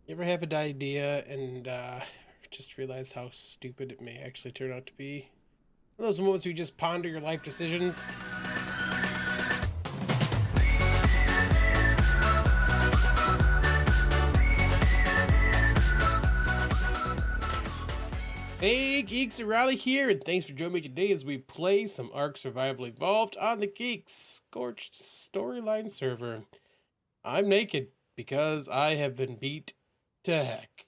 You ever have an idea and just realize how stupid it may actually turn out to be? Those moments where you just ponder your life decisions. Hey Geeks, Arahli here, and thanks for joining me today as we play some ARK Survival Evolved on the Geeks Scorched Storyline server. I'm naked because I have been beat to heck.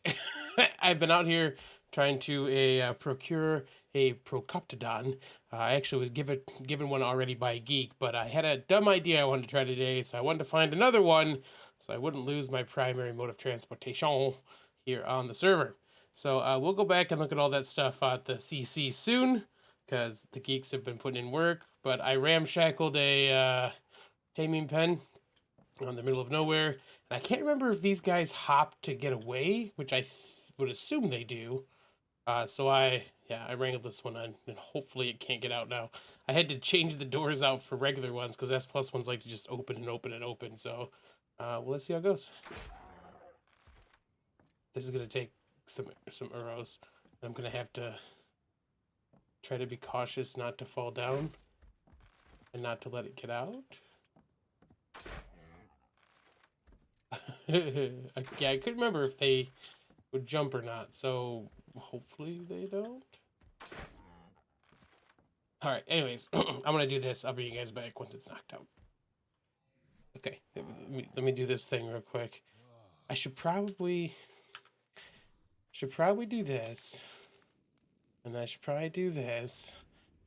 I've been out here trying to procure a Procoptodon. I actually was given one already by a geek, but I had a dumb idea I wanted to try today, so I wanted to find another one so I wouldn't lose my primary mode of transportation here on the server. So we'll go back and look at all that stuff at the CC soon, because the geeks have been putting in work. But I ramshackled a Taming Pen on the middle of nowhere, and I can't remember if these guys hop to get away, which I would assume they do. So I wrangled this one on, and hopefully it can't get out now. I had to change the doors out for regular ones because S plus ones like to just open and open and open. So, well, let's see how it goes. This is gonna take some arrows. I'm gonna have to try to be cautious not to fall down and not to let it get out. Yeah, I couldn't remember if they would jump or not, so hopefully they don't. Alright, anyways, I'm gonna do this. I'll bring you guys back once it's knocked out. Okay, let me do this thing real quick. I should probably do this. And I should probably do this.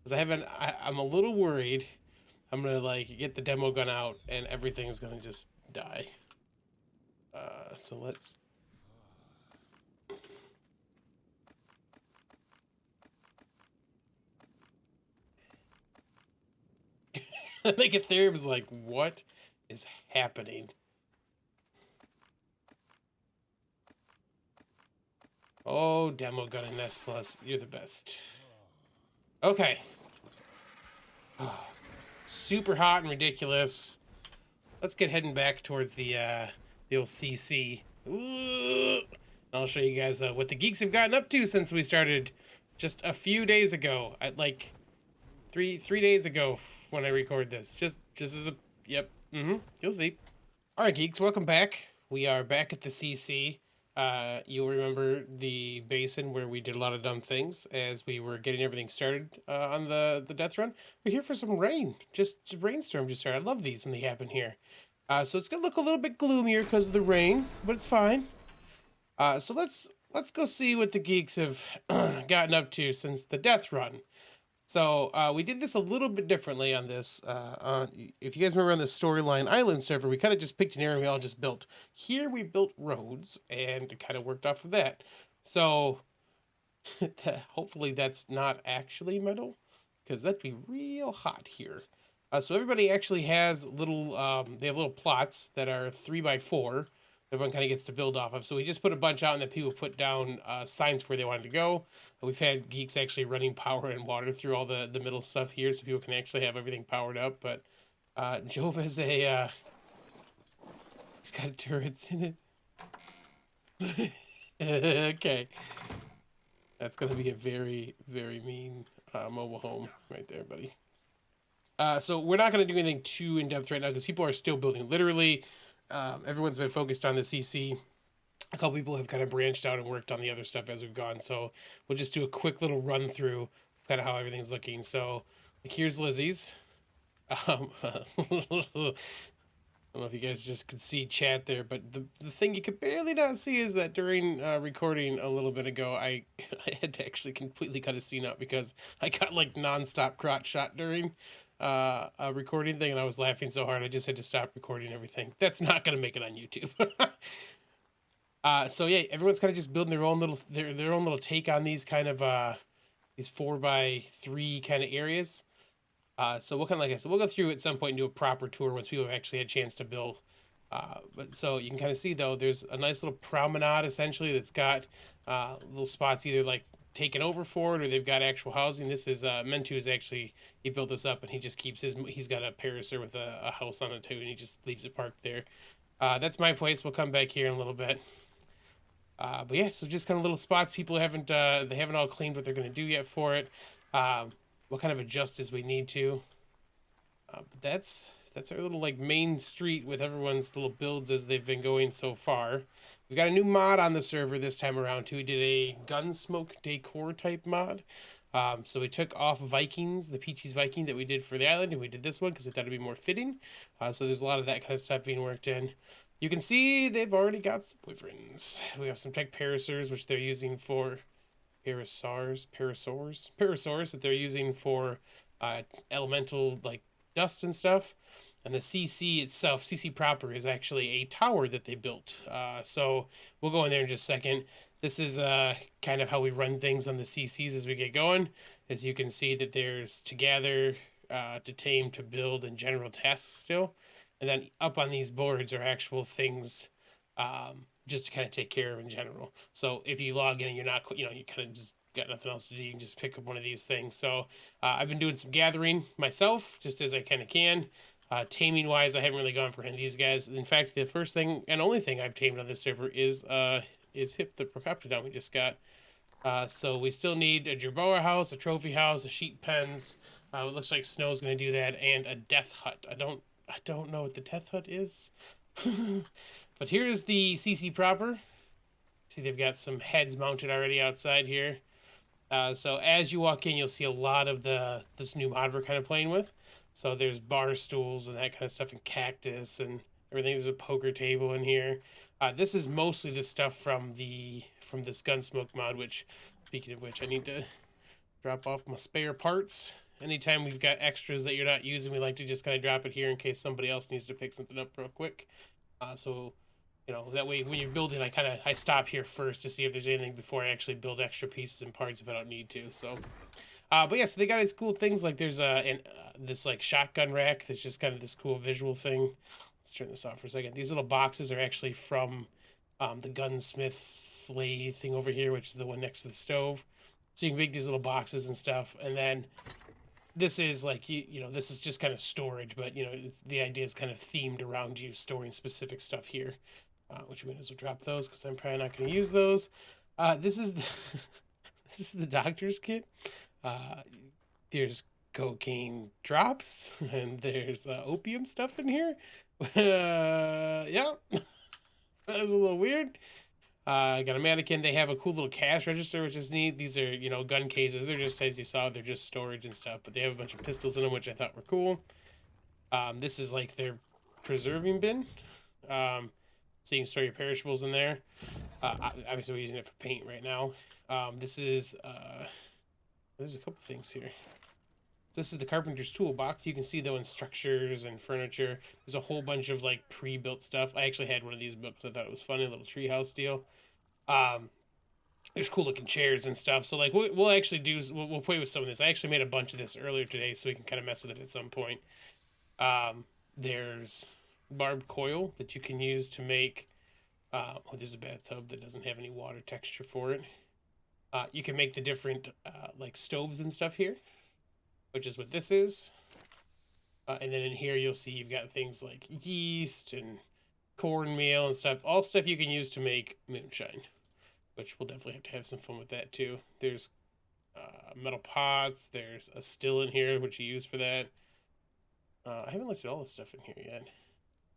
Because I'm a little worried I'm gonna like get the demo gun out and everything's gonna just die. So let's. I think Ethereum's like, what is happening? Oh, demo gun and S plus, you're the best. Okay. Super hot and ridiculous. Let's get heading back towards the old CC. Ooh. I'll show you guys what the geeks have gotten up to since we started just a few days ago. At like three days ago when I record this. Just as a yep. You'll see. All right, geeks, welcome back. We are back at the CC. You'll remember the basin where we did a lot of dumb things as we were getting everything started on the death run. We're here for some rain. Just a rainstorm just started. I love these when they happen here. So it's gonna look a little bit gloomier because of the rain, but it's fine. So let's go see what the geeks have gotten up to since the death run. So we did this a little bit differently on this. If you guys remember on the Storyline Island server, we kind of just picked an area we all just built. Here we built roads and kind of worked off of that. So hopefully that's not actually metal, because that'd be real hot here. So everybody actually has little, they have little plots that are 3x4. Everyone kind of gets to build off of. So we just put a bunch out and then people put down signs where they wanted to go. We've had geeks actually running power and water through all the middle stuff here so people can actually have everything powered up. But Job has a, he's got turrets in it. Okay. That's going to be a very, very mean mobile home right there, buddy. So we're not going to do anything too in-depth right now because people are still building. Literally, everyone's been focused on the CC. A couple people have kind of branched out and worked on the other stuff as we've gone. So we'll just do a quick little run through kind of how everything's looking. So here's Lizzie's. I don't know if you guys just could see chat there, but the thing you could barely not see is that during recording a little bit ago, I had to actually completely cut a scene out because I got like nonstop crotch shot during a recording thing, and I was laughing so hard I just had to stop recording everything. That's not gonna make it on YouTube. So yeah, everyone's kind of just building their own little take on these kind of these 4x3 kind of areas. So we'll kind of, like I said, we'll go through at some point and do a proper tour once people have actually had a chance to build. But so you can kind of see though, there's a nice little promenade essentially that's got little spots either like taken over for it or they've got actual housing. This is Mentu is actually, he built this up and he just keeps he's got a parasaur with a house on it too, and he just leaves it parked there. That's my place. We'll come back here in a little bit. But yeah, so just kind of little spots people haven't they haven't all cleaned what they're gonna do yet for it. What kind of adjust as we need to. But that's our little like main street with everyone's little builds as they've been going so far. We got a new mod on the server this time around too. We did a Gunsmoke decor type mod. So we took off Vikings, the Peachy's Viking that we did for the island, and we did this one because we thought it'd be more fitting. So there's a lot of that kind of stuff being worked in. You can see they've already got some wyverns. We have some tech parasaurs, which they're using for parasaurs that they're using for elemental like dust and stuff. And the CC itself, CC proper, is actually a tower that they built. So we'll go in there in just a second. This is kind of how we run things on the CCs as we get going. As you can see that there's to gather, to tame, to build, and general tasks still. And then up on these boards are actual things just to kind of take care of in general. So if you log in and you're not, you kind of just got nothing else to do, you can just pick up one of these things. So I've been doing some gathering myself, just as I kind of can. Taming wise, I haven't really gone for any of these guys. In fact, the first thing and only thing I've tamed on this server is Hip the Procoptodon we just got. So we still need a Jerboa house, a trophy house, a sheep pens. It looks like Snow's going to do that, and a death hut. I don't know what the death hut is. But here's the CC proper. See, they've got some heads mounted already outside here. So as you walk in, you'll see a lot of this new mod we're kind of playing with. So there's bar stools and that kind of stuff, and cactus and everything. There's a poker table in here. This is mostly the stuff from this Gunsmoke mod, which, speaking of which, I need to drop off my spare parts. Anytime we've got extras that you're not using, we like to just kind of drop it here in case somebody else needs to pick something up real quick. So, that way when you're building, I stop here first to see if there's anything before I actually build extra pieces and parts if I don't need to. So, but yeah, so they got these cool things like there's this like shotgun rack that's just kind of this cool visual thing. Let's turn this off for a second. These little boxes are actually from the Gunsmith Lathe thing over here, which is the one next to the stove. So you can make these little boxes and stuff, and then this is like this is just kind of storage, but the idea is kind of themed around you storing specific stuff here. Which means we'll drop those because I'm probably not going to use those. This is the this is the doctor's kit. There's cocaine drops and there's opium stuff in here. Yeah, that is a little weird. I got a mannequin. They have a cool little cash register, which is neat. These are, gun cases. They're just, as you saw, they're just storage and stuff, but they have a bunch of pistols in them, which I thought were cool. This is like their preserving bin. So you can store your perishables in there. Obviously, we're using it for paint right now. This is, there's a couple things here. This is the Carpenter's Toolbox. You can see though in structures and furniture, there's a whole bunch of like pre-built stuff. I actually had one of these books. I thought it was funny, a little treehouse deal. There's cool looking chairs and stuff. So like we'll actually do, we'll play with some of this. I actually made a bunch of this earlier today, so we can kind of mess with it at some point. There's barbed coil that you can use to make. There's a bathtub that doesn't have any water texture for it. You can make the different like stoves and stuff here, which is what this is. And then in here you'll see you've got things like yeast and cornmeal and stuff. All stuff you can use to make moonshine, which we'll definitely have to have some fun with that too. There's metal pots. There's a still in here, which you use for that. I haven't looked at all the stuff in here yet.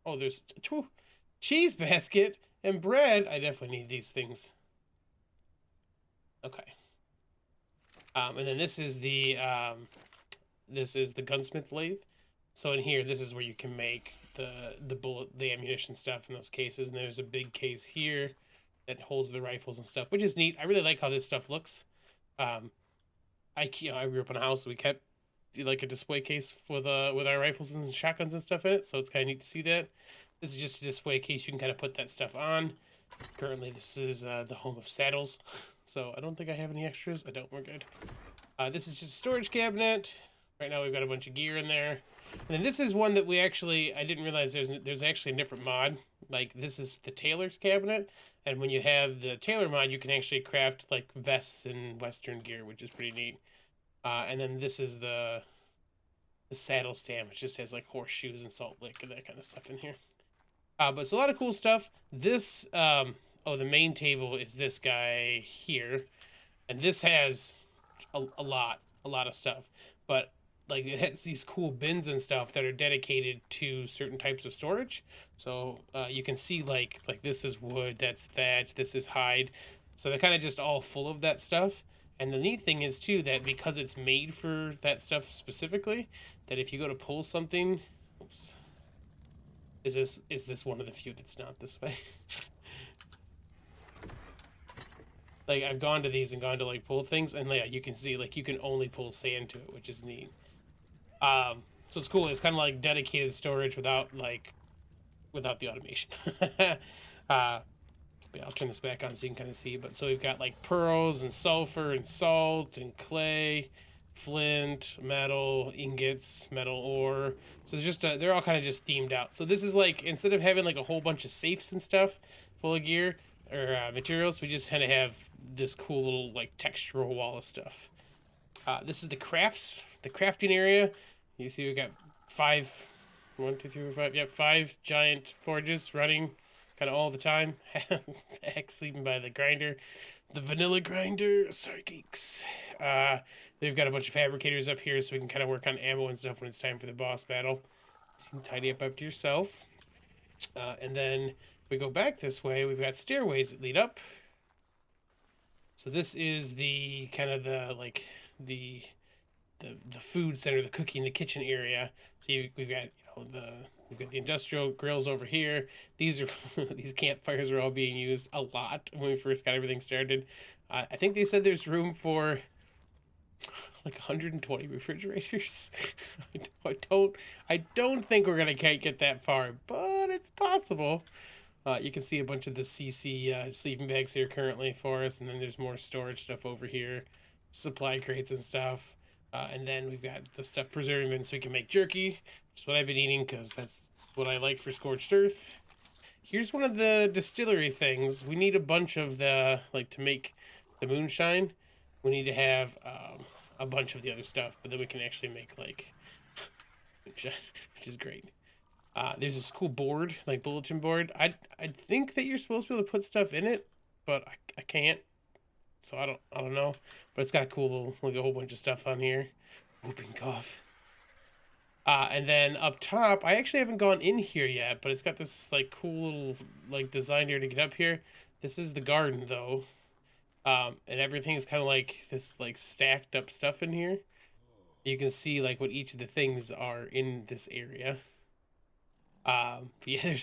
Oh, there's cheese basket and bread. I definitely need these things. Okay. And then this is the Gunsmith Lathe. So in here, this is where you can make the ammunition stuff in those cases. And there's a big case here that holds the rifles and stuff, which is neat. I really like how this stuff looks. I grew up in a house, so we kept like a display case with our rifles and shotguns and stuff in it. So it's kind of neat to see that. This is just a display case. You can kind of put that stuff on. Currently, this is the home of saddles. So I don't think I have any extras. I don't. We're good. This is just a storage cabinet. Right now we've got a bunch of gear in there. And then this is one that I didn't realize there's actually a different mod. Like this is the Tailor's cabinet. And when you have the Tailor mod, you can actually craft like vests and Western gear, which is pretty neat. And then this is the saddle stand, which just has like horseshoes and salt lick and that kind of stuff in here. But it's a lot of cool stuff. This, oh, the main table is this guy here, and this has a lot of stuff, but like it has these cool bins and stuff that are dedicated to certain types of storage. So you can see like this is wood, that's thatch, this is hide. So they're kind of just all full of that stuff. And the neat thing is too that because it's made for that stuff specifically, that if you go to pull something, oops, is this one of the few that's not this way? Like I've gone to these and gone to like pull things, and yeah, you can see like you can only pull sand to it, which is neat. So it's cool. It's kind of like dedicated storage without the automation. But yeah, I'll turn this back on so you can kind of see. But so we've got like pearls and sulfur and salt and clay, flint, metal, ingots, metal ore. So it's just they're all kind of just themed out. So this is like instead of having like a whole bunch of safes and stuff full of gear or materials, we just kind of have this cool little like textural wall of stuff. This is the crafting area. You see we got 5, 1, 2, 3, 4, 5. Yeah, 5 giant forges running kind of all the time. Heck, sleeping by the grinder. The vanilla grinder. Sorry, geeks. They've got a bunch of fabricators up here so we can kind of work on ammo and stuff when it's time for the boss battle. So you can tidy up after yourself. And then if we go back this way, we've got stairways that lead up. So this is the kind of the food center, the cooking, the kitchen area. So we've got we've got the industrial grills over here. These are these campfires are all being used a lot when we first got everything started. I think they said there's room for like 120 refrigerators. I don't think we're gonna get that far, but it's possible. You can see a bunch of the CC sleeping bags here currently for us, and then there's more storage stuff over here, supply crates and stuff. And then we've got the stuff preserving bins so we can make jerky, which is what I've been eating because that's what I like for Scorched Earth. Here's one of the distillery things. We need a bunch of to make the moonshine, we need to have a bunch of the other stuff, but then we can actually make moonshine, which is great. There's this cool board, like bulletin board. I think that you're supposed to be able to put stuff in it, but I can't. So I don't know. But it's got a cool little, a whole bunch of stuff on here. Whooping cough. And then up top, I actually haven't gone in here yet, but it's got this cool little design here to get up here. This is the garden though. And everything is kind of like this stacked up stuff in here. You can see what each of the things are in this area. But yeah,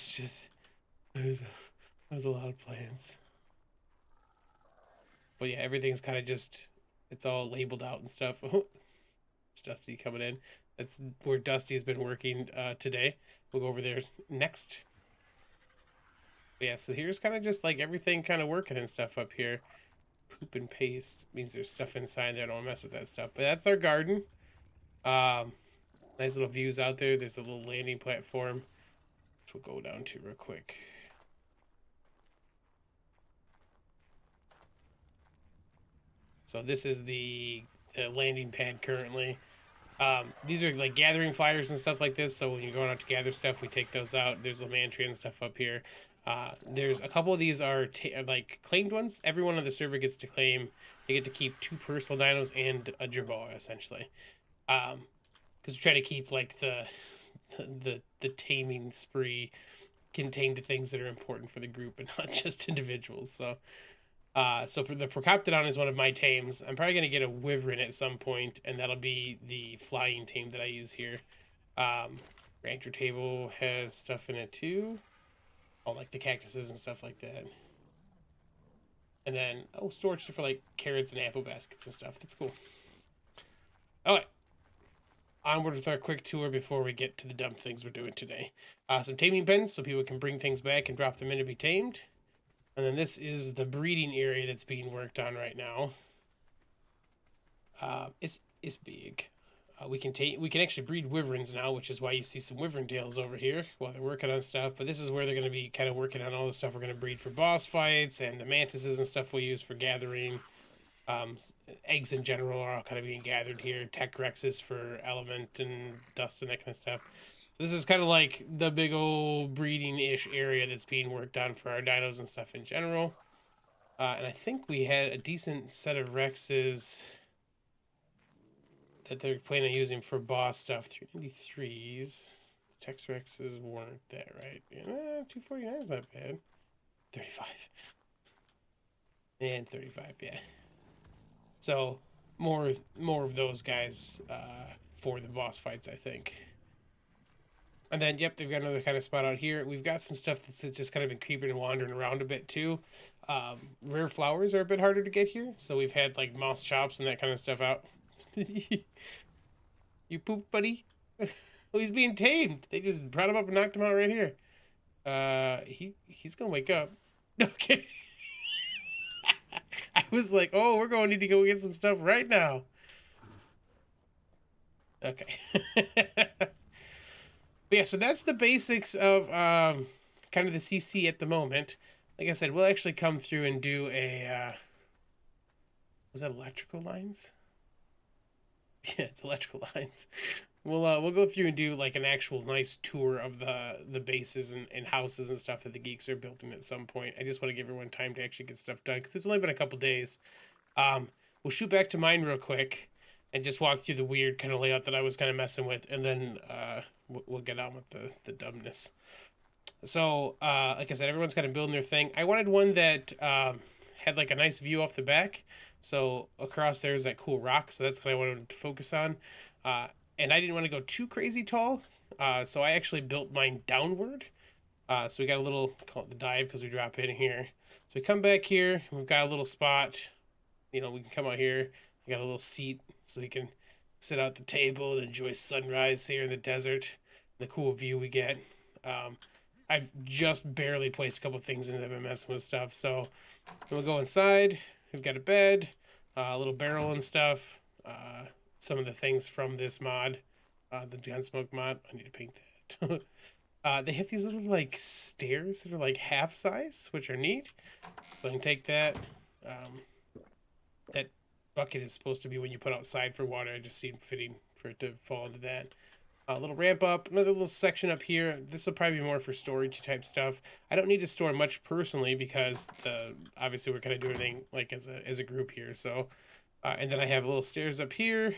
there's a lot of plants. But yeah, everything's kind of it's all labeled out and stuff. Oh, it's Dusty coming in. That's where Dusty's been working today. We'll go over there next. But yeah, so here's kind of just everything kind of working and stuff up here. Poop and paste means there's stuff inside there. I don't mess with that stuff. But that's our garden. Nice little views out there. There's a little landing platform, which we'll go down to real quick. So this is the landing pad currently. These are gathering flyers and stuff like this. So when you're going out to gather stuff, we take those out. There's a mantry and stuff up here. There's a couple of these are claimed ones. Everyone on the server gets to claim. They get to keep 2 personal dinos and a jerboa essentially. Because we try to keep the taming spree contained to things that are important for the group and not just individuals. So the Procoptodon is one of my tames. I'm probably going to get a Wyvern at some point, and that'll be the flying tame that I use here. Rancher table has stuff in it too. All the cactuses and stuff like that. And then, storage for carrots and apple baskets and stuff. That's cool. Alright. Onward with our quick tour before we get to the dumb things we're doing today. Some taming pens so people can bring things back and drop them in to be tamed. And then this is the breeding area that's being worked on right now. It's big. We can actually breed wyverns now, which is why you see some wyvern tails over here while they're working on stuff. But this is where they're going to be kind of working on all the stuff we're going to breed for boss fights, and the mantises and stuff we use for gathering. Eggs in general are all kind of being gathered here. Tech Rexes for element and dust and that kind of stuff. So This is kind of like the big old breeding-ish area that's being worked on for our dinos and stuff in general. And I think we had a decent set of Rexes that they're planning on using for boss stuff. 393s. Tex Rexes weren't that, right? Yeah, 249 is not bad. 35. And 35, yeah. So, more of those guys for the boss fights, I think. And then, yep, they've got another kind of spot out here. We've got some stuff that's just kind of been creeping and wandering around a bit, too. Rare flowers are a bit harder to get here. So we've had, like, mouse chops and that kind of stuff out. You pooped, buddy? Oh, he's being tamed. They just brought him up and knocked him out right here. He's gonna wake up. Okay. I was like, oh, we're going to need to go get some stuff right now. Okay. But yeah, so that's the basics of kind of the CC at the moment. Like I said, we'll actually come through and do a was that electrical lines? Yeah, it's electrical lines. We'll go through and do like an actual nice tour of the bases and houses and stuff that the Geeks are building at some point. I just want to give everyone time to actually get stuff done because it's only been a couple days. We'll shoot back to mine real quick and just walk through the weird kind of layout that I was kind of messing with, and then we'll get on with the dumbness. So, like I said, everyone's kind of building their thing. I wanted one that had like a nice view off the back. So across there is that cool rock. So that's what I wanted to focus on. And I didn't want to go too crazy tall. So I actually built mine downward. So we got a little, call it the dive because we drop in here. So we come back here. We've got a little spot. You know, we can come out here. We got a little seat so we can sit out at the table and enjoy sunrise here in the desert. The cool view we get. I've just barely placed a couple things in. I've been messing with stuff. So we'll go inside. We've got a bed, a little barrel and stuff. Some of the things from this mod, the Gunsmoke mod. I need to paint that. They have these little like stairs that are like half size, which are neat. So I can take that. That bucket is supposed to be when you put outside for water. I just seem fitting for it to fall into that. A little ramp up, another little section up here. This will probably be more for storage type stuff. I don't need to store much personally because obviously we're kind of doing everything like as a group here. So, and then I have little stairs up here,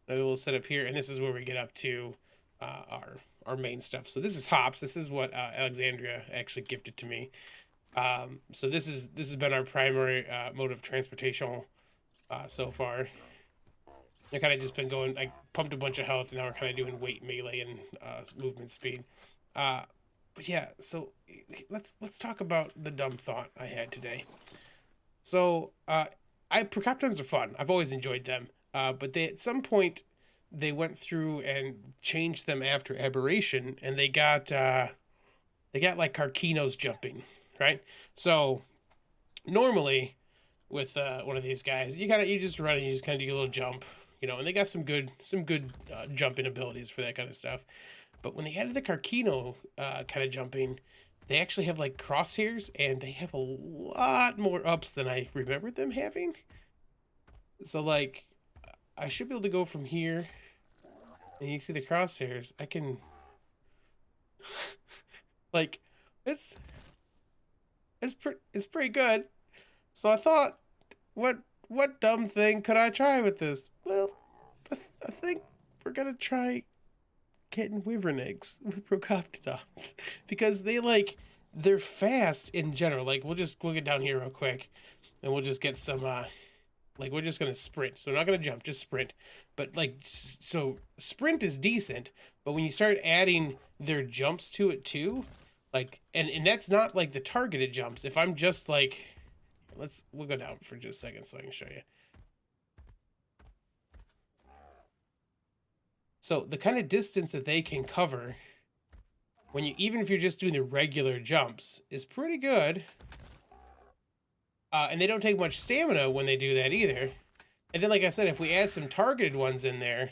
another little setup here, and this is where we get up to our main stuff. So this is hops. This is what Alexandria actually gifted to me. So this has been our primary mode of transportation so far. I kind of just been going, I pumped a bunch of health, and now we're kind of doing weight, melee, and movement speed. But yeah, so let's talk about the dumb thought I had today. So Procoptons are fun. I've always enjoyed them. But at some point, they went through and changed them after Aberration, and they got like Carquinos jumping, right? So normally with one of these guys, you just run and you just kind of do a little jump. You know, and they got some good jumping abilities for that kind of stuff. But when they added the Carquino kind of jumping, they actually have like crosshairs, and they have a lot more ups than I remembered them having. So like, I should be able to go from here, and you see the crosshairs. I can, like, it's pretty good. So I thought, what dumb thing could I try with this? Well, I think we're gonna try getting Wyvern Eggs with Procoptodons because they're fast in general. Like we'll get down here real quick, and we'll just get some we're just gonna sprint. So we're not gonna jump, just sprint. But like so sprint is decent, but when you start adding their jumps to it too, like and that's not like the targeted jumps. If I'm just like we'll go down for just a second so I can show you. So the kind of distance that they can cover when even if you're just doing the regular jumps is pretty good. And they don't take much stamina when they do that either. And then, like I said, if we add some targeted ones in there.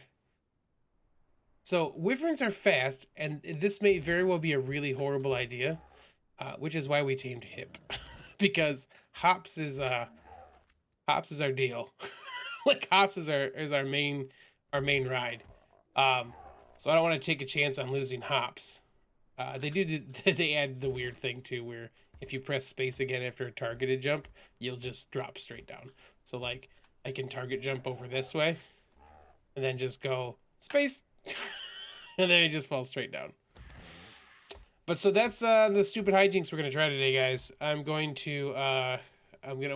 So Wyverns are fast, and this may very well be a really horrible idea, which is why we tamed Hip. Because hops is our deal. Like hops is our main ride. So I don't want to take a chance on losing hops. They add the weird thing too, where if you press space again after a targeted jump, you'll just drop straight down. So like I can target jump over this way, and then just go space, and then it just falls straight down. But so that's the stupid hijinks we're gonna try today, guys. I'm gonna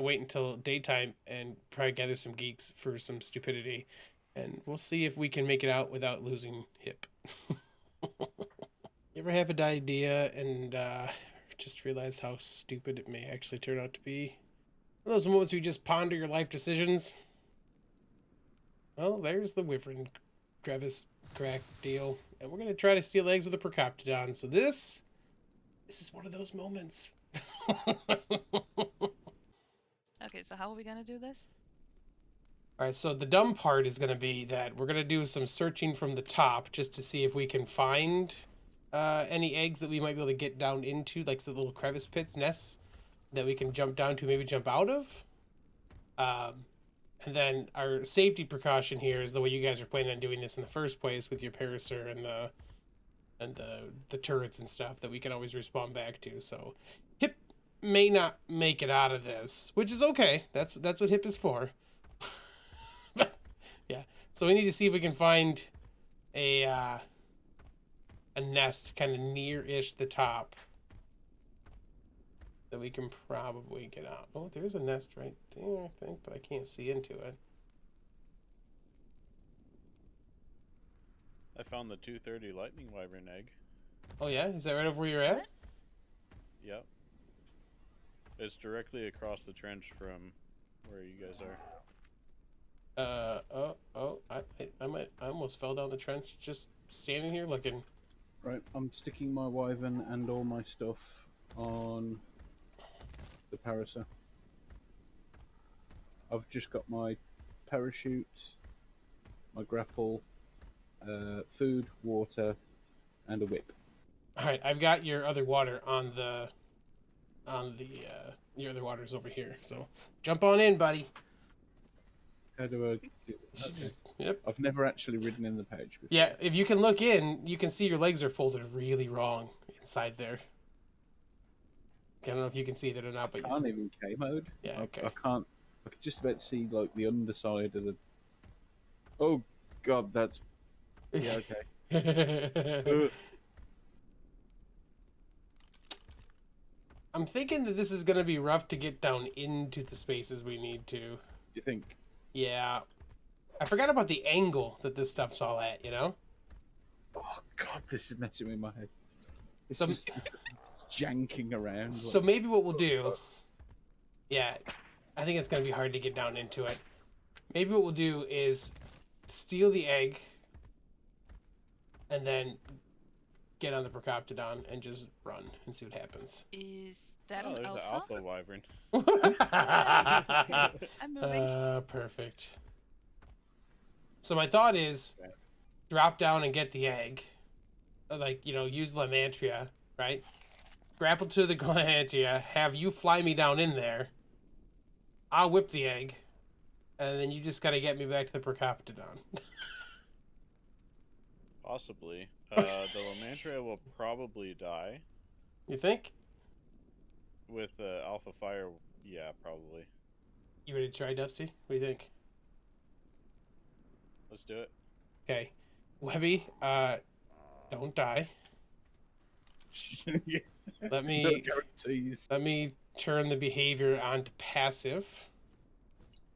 wait until daytime and probably gather some geeks for some stupidity, and we'll see if we can make it out without losing hip. You ever have an idea and just realize how stupid it may actually turn out to be? One of those moments where you just ponder your life decisions. Well, there's the Wyvern crevice crack deal, and we're gonna try to steal eggs with a Procoptodon. So this is one of those moments. Okay, so how are we gonna do this? All right, so the dumb part is gonna be that we're gonna do some searching from the top just to see if we can find any eggs that we might be able to get down into, like the little crevice pits, nests that we can jump down to, maybe jump out of. And then our safety precaution here is the way you guys are planning on doing this in the first place with your Parasaur and the turrets and stuff that we can always respawn back to. So Hip may not make it out of this, which is okay. That's what Hip is for. But yeah, so we need to see if we can find a nest kind of near-ish the top that we can probably get out. Oh, there's a nest right there, I think, but I can't see into it. I found the 230 lightning wyvern egg. Oh yeah? Is that right over where you're at? Yep. It's directly across the trench from where you guys are. I almost fell down the trench just standing here looking. Right, I'm sticking my wyvern and all my stuff on the Parasaur. I've just got my parachute, my grapple, food, water, and a whip. All right, I've got your other water on the your other water's over here. So jump on in, buddy. How do I do it? Okay. Yep. I've never actually ridden in the page before. Yeah, if you can look in, you can see your legs are folded really wrong inside there. I don't know if you can see that or not, but I can't even K mode. Yeah, okay. I can't. I could just about see like the underside of the. Oh God, that's. Yeah, okay. I'm thinking that this is gonna be rough to get down into the spaces we need to. You think? Yeah. I forgot about the angle that this stuff's all at, you know? Oh God, this is messing with my head. It's So- just it's janking around. So maybe what we'll do, yeah, I think it's gonna be hard to get down into it. Maybe what we'll do is steal the egg and then get on the Procoptodon and just run and see what happens. Is that Oh, an there's the alpha? alpha wyvern. I'm moving. Perfect. So my thought is drop down and get the egg. Like, you know, use Lamantria, right? Grapple to the Lamantria, have you fly me down in there. I'll whip the egg. And then you just gotta get me back to the Procoptodon. Possibly. The Lamantria will probably die. You think? With alpha fire, yeah, probably. You ready to try, Dusty? What do you think? Let's do it. Okay. Webby, don't die. Yeah. Let No me guarantees. let me turn the behavior onto passive.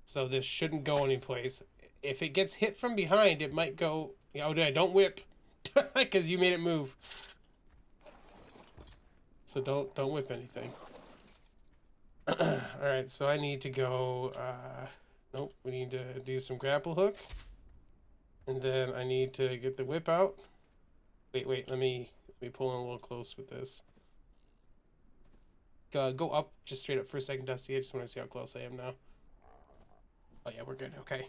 So this shouldn't go anyplace. If it gets hit from behind, it might go. Oh, don't whip, because you made it move. So don't whip anything. All right. So I need to go. Nope. We need to do some grapple hook, and then I need to get the whip out. Wait. Let me pull in a little close with this. Go up, just straight up for a second, Dusty. I just want to see how close I am now. Oh yeah, we're good. Okay.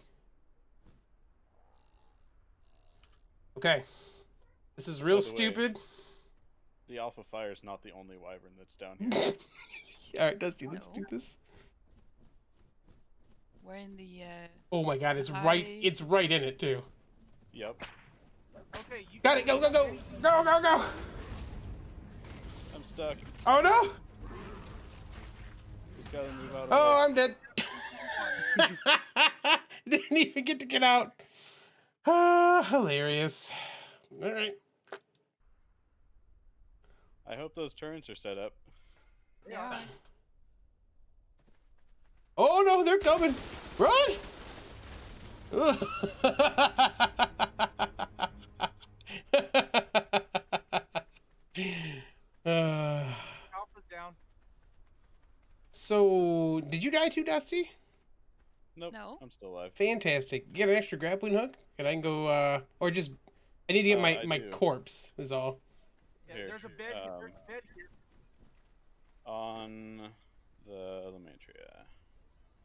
Okay. This is real By the way- stupid. The alpha fire is not the only wyvern that's down here. All right, Dusty, let's do this. We're in the Oh my God, it's Hi. right. It's right in it too. Yep. Okay, you Got it. Go, go, go. Go, go, go. I'm stuck. Oh, no. Just gotta move out of Oh, I'm dead. Didn't even get out. Ah, hilarious. All right. I hope those turns are set up. Yeah. Oh, no, they're coming. Run. Uh, Alpha's down. so, did you die too, Dusty? Nope. No. I'm still alive. Fantastic. You got an extra grappling hook? And I can go, or just, I need to get I my do. corpse, is all. Yeah, Here, there's a bed. There's a bed here. On the Lamantria.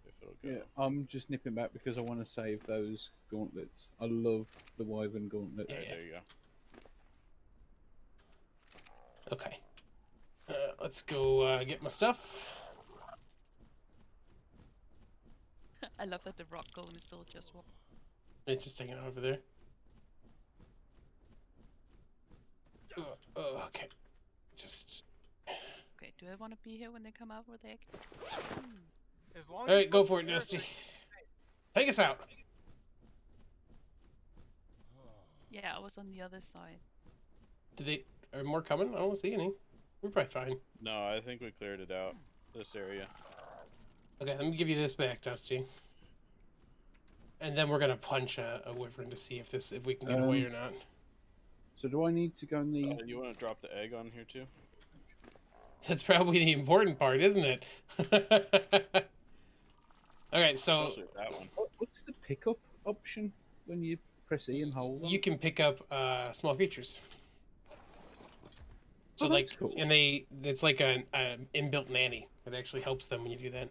If it'll go. Yeah, I'm just nipping back because I want to save those gauntlets. I love the Wyvern gauntlets. Yeah. There you go. Okay. Let's go get my stuff. I love that the rock golem is still just one. It's just hanging out over there. Okay. Just. Okay, do I want to be here when they come out with the egg? As long All right, as go for it, Dusty. Take us out. Yeah, I was on the other side. Are more coming? I don't see any. We're probably fine. No, I think we cleared it out. This area. Okay, let me give you this back, Dusty. And then we're gonna punch a wyvern to see if we can get away or not. So do I need to go in the... You want to drop the egg on here too? That's probably the important part, isn't it? Okay, so Especially with that one. What's the pickup option when you press E and hold on? you can pick up small creatures. So Oh, like, that's cool. and it's like an inbuilt nanny. It actually helps them when you do that.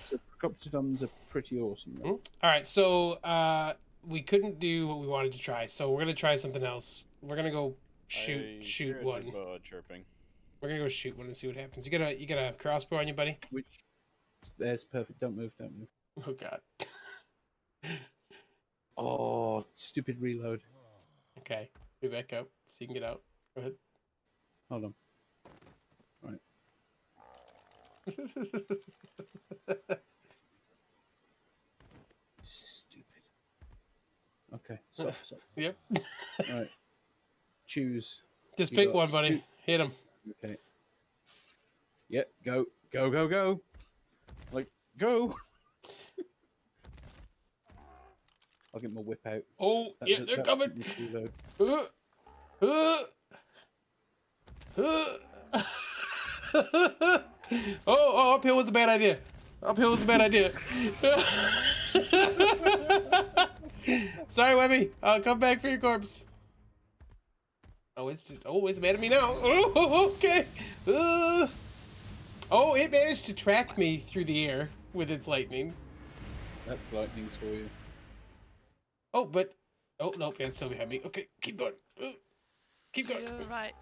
So Procoptodons are pretty awesome. Though. All right, so we couldn't do what we wanted to try, so we're gonna try something else. We're gonna go shoot hear a one. Jigbo chirping. We're gonna go shoot one and see what happens. You got a crossbow on you, buddy? Which there's perfect. Don't move. Don't move. Oh God. Oh, stupid reload. Okay, be back up so you can get out. Go ahead. Hold on. Right. Stupid. Okay. Stop. Yep. All right. Choose. Just You pick got one, buddy. two. Hit him. Okay. Yep. Go. Go. Go. Go. Like go. I'll get my whip out. Oh, yeah, they're coming. Reload. Oh, uphill was a bad idea. Uphill was a bad idea. Sorry, Webby. I'll come back for your corpse. Oh, it's mad at me now. Oh, okay. Oh, it managed to track me through the air with its lightning. That's lightning's for you. Oh, but oh nope, it's still behind me. Okay, keep going. Keep So going. you're right.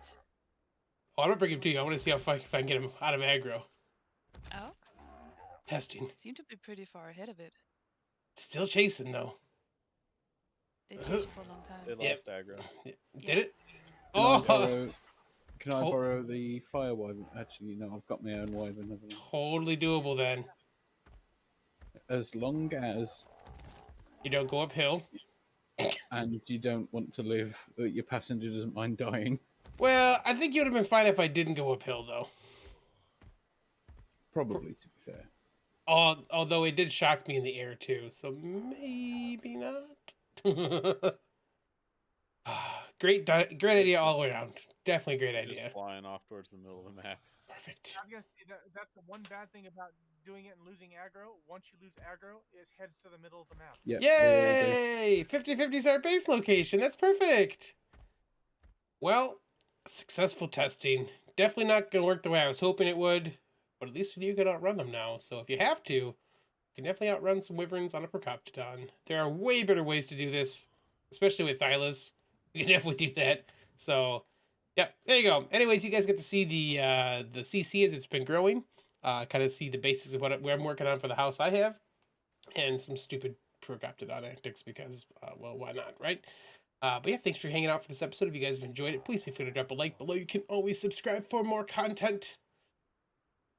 Oh, I'm gonna bring him to you. I want to see if I can get him out of aggro. Oh, Testing. seem to be pretty far ahead of it. Still chasing though. They chased for a long time. It Yep. lost aggro. Did it? Can Oh, I borrow, can I Oh. borrow the fire wyvern? Actually, no, I've got my own wyvern. Haven't totally doable then. I? As long as You don't go uphill. and you don't want to live, that your passenger doesn't mind dying. Well, I think you would have been fine if I didn't go uphill though. Probably, to be fair. Although it did shock me in the air too, so maybe not. Great idea all around. Definitely a great idea. Just flying off towards the middle of the map. Perfect. I was gonna say that's the one bad thing about doing it and losing aggro. Once you lose aggro, it heads to the middle of the map. Yeah. Yay! 50-50 is our base location. That's perfect. Well, successful testing. Definitely not going to work the way I was hoping it would, but at least you can outrun them now. So if you have to, you can definitely outrun some wyverns on a Procoptodon. There are way better ways to do this, especially with Thylas. You can definitely do that. So, yeah, there you go. Anyways, you guys get to see the CC as it's been growing. Kind of see the basics of what I'm working on for the house I have, and some stupid Procoptodon antics because, well, why not, right? But yeah, thanks for hanging out for this episode. If you guys have enjoyed it, please feel free to drop a like below. You can always subscribe for more content.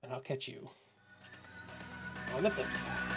And I'll catch you on the flip side.